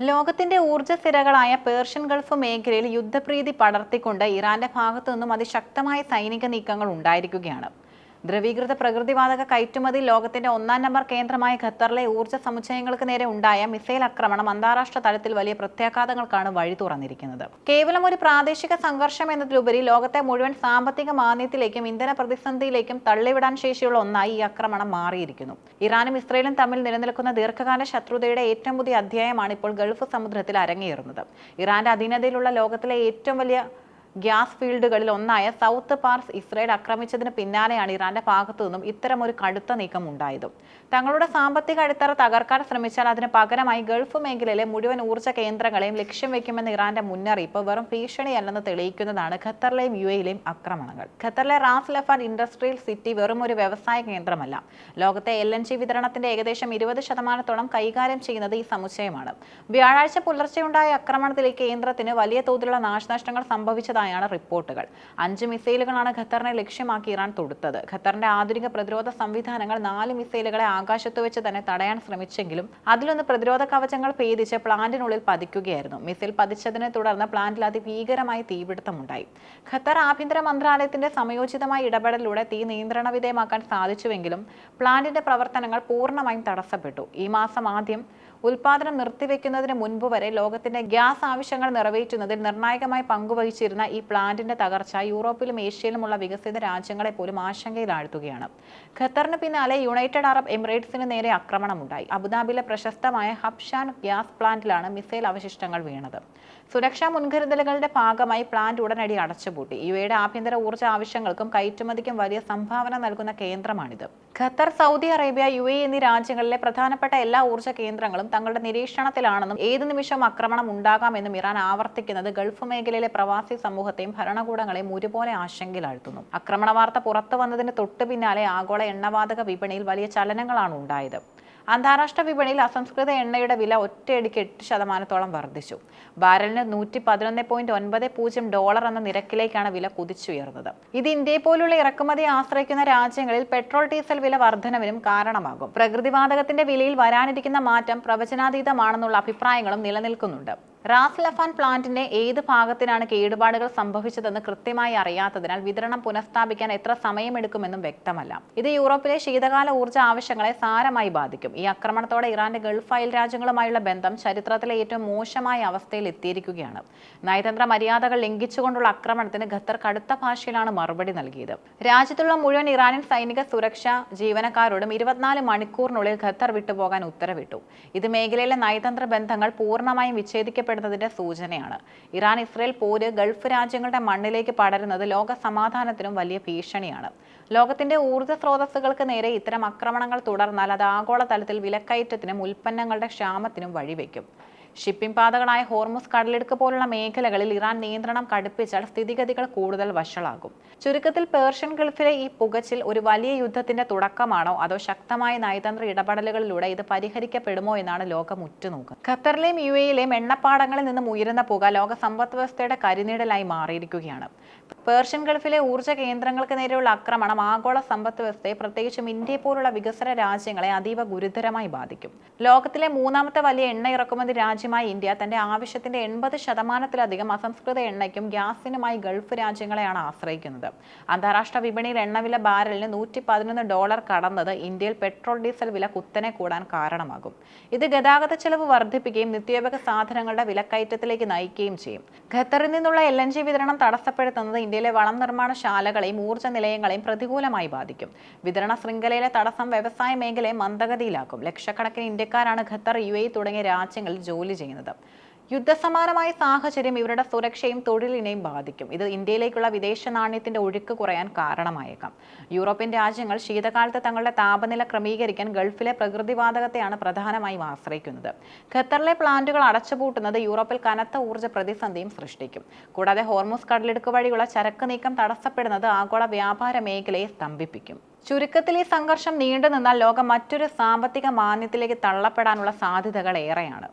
ലോകത്തിന്റെ ഊർജ്ജ സിരകളായ Persian Gulf മേഖലയിൽ യുദ്ധപ്രീതി പടർത്തിക്കൊണ്ട് ഇറാന്റെ ഭാഗത്തു നിന്നും അതിശക്തമായ സൈനിക നീക്കങ്ങൾ ഉണ്ടായിരിക്കുകയാണ്. ദ്രവീകൃത പ്രകൃതിവാതക കയറ്റുമതി ലോകത്തിന്റെ ഒന്നാം നമ്പർ കേന്ദ്രമായ ഖത്തറിലെ ഊർജ്ജ സമുച്ചയങ്ങൾക്ക് നേരെ ഉണ്ടായ മിസൈൽ ആക്രമണം അന്താരാഷ്ട്ര തലത്തിൽ വലിയ പ്രത്യാഘാതങ്ങൾക്കാണ് വഴി തുറന്നിരിക്കുന്നത്. കേവലം ഒരു പ്രാദേശിക സംഘർഷം എന്നതിലുപരി ലോകത്തെ മുഴുവൻ സാമ്പത്തിക മാന്ദ്യത്തിലേക്കും ഇന്ധന പ്രതിസന്ധിയിലേക്കും തള്ളിവിടാൻ ശേഷിയുള്ള ഒന്നായി ഈ ആക്രമണം മാറിയിരിക്കുന്നു. ഇറാനും ഇസ്രയേലും തമ്മിൽ നിലനിൽക്കുന്ന ദീർഘകാല ശത്രുതയുടെ ഏറ്റവും പുതിയ അധ്യായമാണ് ഇപ്പോൾ ഗൾഫ് സമുദ്രത്തിൽ അരങ്ങേറുന്നത്. ഇറാന്റെ അധീനതയിലുള്ള ലോകത്തിലെ ഏറ്റവും വലിയ ഗ്യാസ് ഫീൽഡുകളിൽ ഒന്നായ സൗത്ത് പാർസ് ഇസ്രയേൽ ആക്രമിച്ചതിന് പിന്നാലെയാണ് ഇറാന്റെ ഭാഗത്തു നിന്നും ഇത്തരമൊരു കടുത്ത നീക്കം ഉണ്ടായത്. തങ്ങളുടെ സാമ്പത്തിക അടിത്തറ തകർക്കാൻ ശ്രമിച്ചാൽ അതിന് പകരമായി ഗൾഫ് മേഖലയിലെ മുഴുവൻ ഊർജ്ജ കേന്ദ്രങ്ങളെയും ലക്ഷ്യം വെക്കുമെന്ന ഇറാന്റെ മുന്നറിയിപ്പ് വെറും ഭീഷണിയല്ലെന്ന് തെളിയിക്കുന്നതാണ് ഖത്തറിലെയും UAEയിലെയും ആക്രമണങ്ങൾ. ഖത്തറിലെ റാസ് ലഫാൻ ഇൻഡസ്ട്രിയൽ സിറ്റി വെറും ഒരു വ്യവസായ കേന്ദ്രമല്ല. ലോകത്തെ LNG വിതരണത്തിന്റെ ഏകദേശം 20% കൈകാര്യം ചെയ്യുന്നത് ഈ സമുച്ചയമാണ്. വ്യാഴാഴ്ച പുലർച്ചെയുണ്ടായ ആക്രമണത്തിൽ ഈ കേന്ദ്രത്തിന് വലിയ തോതിലുള്ള നാശനഷ്ടങ്ങൾ സംഭവിച്ചതായാണ് റിപ്പോർട്ടുകൾ. 5 മിസൈലുകളാണ് ഖത്തറിനെ ലക്ഷ്യമാക്കി ഇറാൻ തൊടുത്തത്. ഖത്തറിന്റെ ആധുനിക പ്രതിരോധ സംവിധാനങ്ങൾ 4 മിസൈലുകളെ ആകാശത്ത് വെച്ച് തന്നെ തടയാൻ ശ്രമിച്ചെങ്കിലും അതിലൊന്ന് പ്രതിരോധ കവചങ്ങൾ ഭേദിച്ച് പ്ലാന്റിനുള്ളിൽ പതിക്കുകയായിരുന്നു. മിസൈൽ പതിച്ചതിനെ തുടർന്ന് പ്ലാന്റിൽ അതിഭീകരമായി തീപിടുത്തമുണ്ടായി. ഖത്തർ ആഭ്യന്തര മന്ത്രാലയത്തിന്റെ സമയോചിതമായ ഇടപെടലിലൂടെ തീ നിയന്ത്രണ വിധേയമാക്കാൻ സാധിച്ചുവെങ്കിലും പ്ലാന്റിന്റെ പ്രവർത്തനങ്ങൾ പൂർണ്ണമായും തടസ്സപ്പെട്ടു. ഈ മാസം ആദ്യം ഉൽപാദനം നിർത്തിവെക്കുന്നതിന് മുൻപ് വരെ ലോകത്തിന്റെ ഗ്യാസ് ആവശ്യങ്ങൾ നിറവേറ്റുന്നതിൽ നിർണായകമായി പങ്കുവഹിച്ചിരുന്ന ഈ പ്ലാന്റിന്റെ തകർച്ച യൂറോപ്പിലും ഏഷ്യയിലുമുള്ള വികസിത രാജ്യങ്ങളെ പോലും ആശങ്കയിലാഴ്ത്തുകയാണ്. ഖത്തറിന് പിന്നാലെ യുണൈറ്റഡ് അറബ് എമിറേറ്റ്സിന് നേരെ ആക്രമണമുണ്ടായി. അബുദാബിയിലെ പ്രശസ്തമായ ഹബ്ഷാൻ ഗ്യാസ് പ്ലാന്റിലാണ് മിസൈൽ അവശിഷ്ടങ്ങൾ വീണത്. സുരക്ഷാ മുൻകരുതലുകളുടെ ഭാഗമായി പ്ലാന്റ് ഉടനടി അടച്ചുപൂട്ടി. UAEയുടെ ആഭ്യന്തര ഊർജ്ജ ആവശ്യങ്ങൾക്കും കയറ്റുമതിക്കും വലിയ സംഭാവന നൽകുന്ന കേന്ദ്രമാണിത്. ഖത്തർ, സൗദി അറേബ്യ, UAE എന്നീ രാജ്യങ്ങളിലെ പ്രധാനപ്പെട്ട എല്ലാ ഊർജ്ജ കേന്ദ്രങ്ങളും തങ്ങളുടെ നിരീക്ഷണത്തിലാണെന്നും ഏതു നിമിഷവും ആക്രമണം ഉണ്ടാകാമെന്നും ഇറാൻ ആവർത്തിക്കുന്നത് ഗൾഫ് മേഖലയിലെ പ്രവാസി സമൂഹത്തെയും ഭരണകൂടങ്ങളെയും ഒരുപോലെ ആശങ്കയിലാഴ്ത്തുന്നു. ആക്രമണ വാർത്ത പുറത്തു വന്നതിന് തൊട്ടു പിന്നാലെ ആഗോള എണ്ണവാതക വിപണിയിൽ വലിയ ചലനങ്ങളാണ് ഉണ്ടായത്. അന്താരാഷ്ട്ര വിപണിയിൽ അസംസ്കൃത എണ്ണയുടെ വില ഒറ്റയടിക്ക് 8% വർദ്ധിച്ചു. ബാരലിന് $111.90 എന്ന നിരക്കിലേക്കാണ് വില കുതിച്ചുയർന്നത്. ഇത് ഇന്ത്യയെ പോലുള്ള ഇറക്കുമതിയെ ആശ്രയിക്കുന്ന രാജ്യങ്ങളിൽ പെട്രോൾ ഡീസൽ വില വർധനവിനും കാരണമാകും. പ്രകൃതിവാതകത്തിന്റെ വിലയിൽ വരാനിരിക്കുന്ന മാറ്റം പ്രവചനാതീതമാണെന്നുള്ള അഭിപ്രായങ്ങളും നിലനിൽക്കുന്നുണ്ട്. റാസ് ലഫാൻ പ്ലാന്റിന്റെ ഏത് ഭാഗത്തിനാണ് കേടുപാടുകൾ സംഭവിച്ചതെന്ന് കൃത്യമായി അറിയാത്തതിനാൽ വിതരണം പുനഃസ്ഥാപിക്കാൻ എത്ര സമയമെടുക്കുമെന്നും വ്യക്തമല്ല. ഇത് യൂറോപ്പിലെ ശീതകാല ഊർജ്ജ ആവശ്യങ്ങളെ സാരമായി ബാധിക്കും. ഈ ആക്രമണത്തോടെ ഇറാന്റെ ഗൾഫ് അയൽ രാജ്യങ്ങളുമായുള്ള ബന്ധം ചരിത്രത്തിലെ ഏറ്റവും മോശമായ അവസ്ഥയിൽ എത്തിയിരിക്കുകയാണ്. നയതന്ത്ര മര്യാദകൾ ലംഘിച്ചുകൊണ്ടുള്ള ആക്രമണത്തിന് ഖത്തർ കടുത്ത ഭാഷയിലാണ് മറുപടി നൽകിയത്. രാജ്യത്തുള്ള മുഴുവൻ ഇറാനിയൻ സൈനിക സുരക്ഷാ ജീവനക്കാരോടും 24 മണിക്കൂറിനുള്ളിൽ ഖത്തർ വിട്ടുപോകാൻ ഉത്തരവിട്ടു. ഇത് മേഖലയിലെ നയതന്ത്ര ബന്ധങ്ങൾ പൂർണ്ണമായും വിച്ഛേദിക്കപ്പെടുന്നതിന്റെ സൂചനയാണ്. ഇറാൻ ഇസ്രയേൽ പോര് ഗൾഫ് രാജ്യങ്ങളുടെ മണ്ണിലേക്ക് പടരുന്നത് ലോക സമാധാനത്തിനും വലിയ ഭീഷണിയാണ്. ലോകത്തിന്റെ ഊർജ്ജ സ്രോതസ്സുകൾക്ക് നേരെ ഇത്തരം ആക്രമണങ്ങൾ തുടർന്നാൽ അത് ആഗോളതലത്തിൽ വിലക്കയറ്റത്തിനും ഉൽപ്പന്നങ്ങളുടെ ക്ഷാമത്തിനും വഴിവെക്കും. ഷിപ്പിംഗ് പാതകളായ ഹോർമുസ് കടലിടുക്ക് പോലുള്ള മേഖലകളിൽ ഇറാൻ നിയന്ത്രണം കടുപ്പിച്ചാൽ സ്ഥിതിഗതികൾ കൂടുതൽ വഷളാകും. ചുരുക്കത്തിൽ പേർഷ്യൻ ഗൾഫിലെ ഈ പുകച്ചിൽ ഒരു വലിയ യുദ്ധത്തിന്റെ തുടക്കമാണോ അതോ ശക്തമായ നയതന്ത്ര ഇടപെടലുകളിലൂടെ ഇത് പരിഹരിക്കപ്പെടുമോ എന്നാണ് ലോകം ഉറ്റുനോക്കുന്നത്. ഖത്തറിലെയും UAEയിലെയും എണ്ണപ്പാടങ്ങളിൽ നിന്നും ഉയരുന്ന പുക ലോക സമ്പദ് വ്യവസ്ഥയുടെ കരിനിഴലായി മാറിയിരിക്കുകയാണ്. പേർഷ്യൻ ഗൾഫിലെ ഊർജ്ജ കേന്ദ്രങ്ങൾക്ക് നേരെയുള്ള ആക്രമണം ആഗോള സമ്പദ് വ്യവസ്ഥയെ, പ്രത്യേകിച്ചും ഇന്ത്യയെ പോലുള്ള വികസന രാജ്യങ്ങളെ അതീവ ഗുരുതരമായി ബാധിക്കും. ലോകത്തിലെ 3ാമത്തെ വലിയ എണ്ണ ഇറക്കുമതി രാജ്യമായ ഇന്ത്യ തന്റെ ആവശ്യത്തിന്റെ 80%-ലധികം അസംസ്കൃത എണ്ണയ്ക്കും ഗ്യാസിനുമായി ഗൾഫ് രാജ്യങ്ങളെയാണ് ആശ്രയിക്കുന്നത്. അന്താരാഷ്ട്ര വിപണിയിൽ എണ്ണവില ബാരലിന് $111 കടന്നത് ഇന്ത്യയിൽ പെട്രോൾ ഡീസൽ വില കുത്തനെ കൂടാൻ കാരണമാകും. ഇത് ഗതാഗത ചെലവ് വർദ്ധിപ്പിക്കുകയും നിത്യോപയോഗ സാധനങ്ങളുടെ വിലക്കയറ്റത്തിലേക്ക് നയിക്കുകയും ചെയ്യും. ഖത്തറിൽ നിന്നുള്ള LNG വിതരണം തടസ്സപ്പെടുത്തുന്നത് ഇന്ത്യയിലെ വളം നിർമ്മാണശാലകളെയും ഊർജ്ജ നിലയങ്ങളെയും പ്രതികൂലമായി ബാധിക്കും. വിതരണ ശൃംഖലയിലെ തടസ്സം വ്യവസായ മേഖലയെ മന്ദഗതിയിലാക്കും. ലക്ഷക്കണക്കിന് ഇന്ത്യക്കാരാണ് ഖത്തർ, UAE തുടങ്ങിയ രാജ്യങ്ങളിൽ ജോലി ചെയ്യുന്നത്. യുദ്ധസമാനമായ സാഹചര്യം ഇവരുടെ സുരക്ഷയും തൊഴിലിനെയും ബാധിക്കും. ഇത് ഇന്ത്യയിലേക്കുള്ള വിദേശ നാണ്യത്തിന്റെ ഒഴുക്ക് കുറയാൻ കാരണമായേക്കാം. യൂറോപ്യൻ രാജ്യങ്ങൾ ശീതകാലത്ത് തങ്ങളുടെ താപനില ക്രമീകരിക്കാൻ ഗൾഫിലെ പ്രകൃതിവാതകത്തെയാണ് പ്രധാനമായും ആശ്രയിക്കുന്നത്. ഖത്തറിലെ പ്ലാന്റുകൾ അടച്ചുപൂട്ടുന്നത് യൂറോപ്പിൽ കനത്ത ഊർജ്ജ പ്രതിസന്ധിയും സൃഷ്ടിക്കും. കൂടാതെ ഹോർമുസ് കടലിടുക്ക് വഴിയുള്ള ചരക്ക് നീക്കം തടസ്സപ്പെടുന്നത് ആഗോള വ്യാപാര മേഖലയെ സ്തംഭിപ്പിക്കും. ചുരുക്കത്തിൽ ഈ സംഘർഷം നീണ്ടുനിന്നാൽ ലോകം മറ്റൊരു സാമ്പത്തിക മാന്ദ്യത്തിലേക്ക് തള്ളപ്പെടാനുള്ള സാധ്യതകൾ ഏറെയാണ്.